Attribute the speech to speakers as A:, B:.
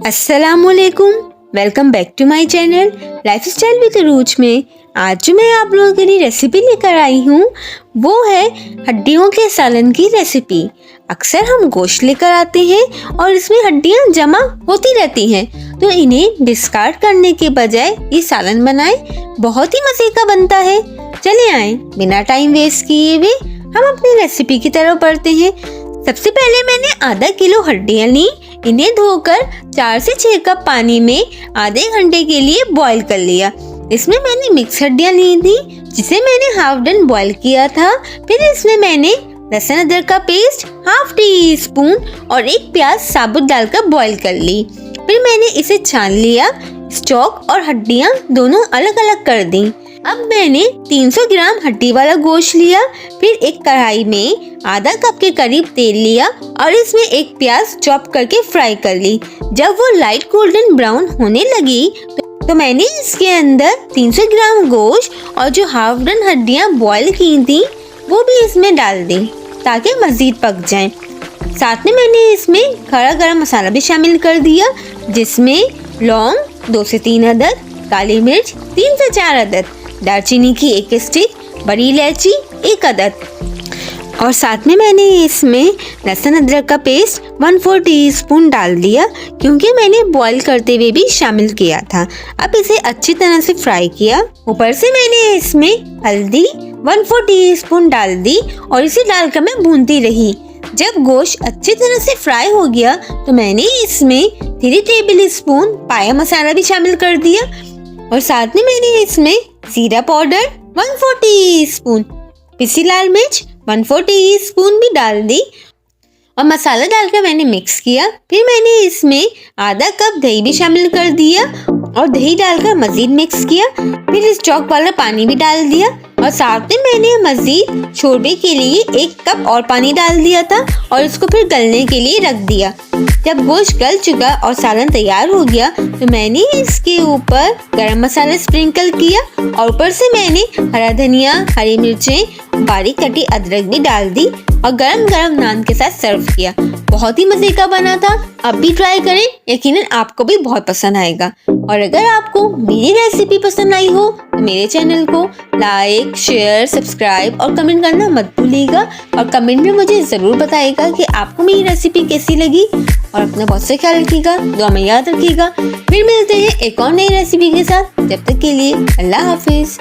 A: अस्सलामुअलैकुम, welcome back to my channel lifestyle with रूच में। आज जो मैं आप लोगों के लिए रेसिपी लेकर आई हूँ वो है हड्डियों के सालन की रेसिपी। अक्सर हम गोश्त लेकर आते हैं और इसमें हड्डियाँ जमा होती रहती हैं, तो इन्हें डिस्कार्ड करने के बजाय ये सालन बनाएं, बहुत ही मज़े का बनता है। चले आए बिना टाइम वेस्ट किए हुए हम अपनी रेसिपी की तरफ बढ़ते हैं। सबसे पहले मैंने आधा किलो हड्डियाँ ली। इन्हें धोकर 4 से 6 कप पानी में आधे घंटे के लिए बॉईल कर लिया। इसमें मैंने मिक्स हड्डियाँ ली थी जिसे मैंने हाफ डन बॉईल किया था। फिर इसमें मैंने लहसुन अदरक का पेस्ट हाफ टी स्पून और एक प्याज साबुत डालकर बॉईल कर ली। फिर मैंने इसे छान लिया। स्टॉक और हड्डियाँ दोनों अलग अलग कर दी। अब मैंने 300 ग्राम हड्डी वाला गोश्त लिया। फिर एक कढ़ाई में आधा कप के करीब तेल लिया और इसमें एक प्याज चॉप करके फ्राई कर ली। जब वो लाइट गोल्डन ब्राउन होने लगी तो मैंने इसके अंदर 300 ग्राम गोश्त और जो हाफ डन हड्डियां बॉईल की थी वो भी इसमें डाल दी ताकि मजीद पक जाएं। साथ में मैंने इसमें खड़ा गरम मसाला भी शामिल कर दिया, जिसमें लौंग 2 से 3 अदद, काली मिर्च 3 से 4 अदद, दालचीनी की 1 स्टिक, बड़ी इलायची 1 अदद और साथ में मैंने इसमें लहसुन अदरक का पेस्ट 1/4 टीस्पून डाल दिया, क्योंकि मैंने बॉईल करते हुए भी शामिल किया था। अब इसे अच्छी तरह से फ्राई किया। ऊपर से मैंने इसमें हल्दी 1/4 टीस्पून डाल दी और इसे डालकर मैं भूनती रही। जब गोश्त अच्छी तरह से फ्राई हो गया तो मैंने इसमें 3 टेबल स्पून पाया मसाला भी शामिल कर दिया और साथ में मैंने इसमें जीरा पाउडर 1/4 टीस्पून, पिसी लाल मिर्च 1/4 टीस्पून भी डाल दी और मसाला डालकर मैंने मिक्स किया। फिर मैंने इसमें आधा कप दही भी शामिल कर दिया और दही डालकर मजीद मिक्स किया। फिर स्टॉक वाला पानी भी डाल दिया और साथ में मैंने मजीद शोरबे के लिए 1 कप और पानी डाल दिया था और इसको फिर गलने के लिए रख दिया। जब गोश्त गल चुका और सालन तैयार हो गया तो मैंने इसके ऊपर गरम मसाला स्प्रिंकल किया और ऊपर से मैंने हरा धनिया, हरी मिर्चें, बारीक कटी अदरक भी डाल दी और गरम गरम नान के साथ सर्व किया। बहुत ही मजे का बना था। अब भी ट्राई करें, यकीनन आपको भी बहुत पसंद आएगा। और अगर आपको मेरी रेसिपी पसंद आई हो तो मेरे चैनल को लाइक, शेयर, सब्सक्राइब और कमेंट करना मत भूलिएगा। और कमेंट में मुझे ज़रूर बताइएगा कि आपको मेरी रेसिपी कैसी लगी। और अपना बहुत से ख्याल रखिएगा, दुआ में याद रखिएगा। फिर मिलते हैं एक और नई रेसिपी के साथ। जब तक के लिए अल्लाह हाफिज।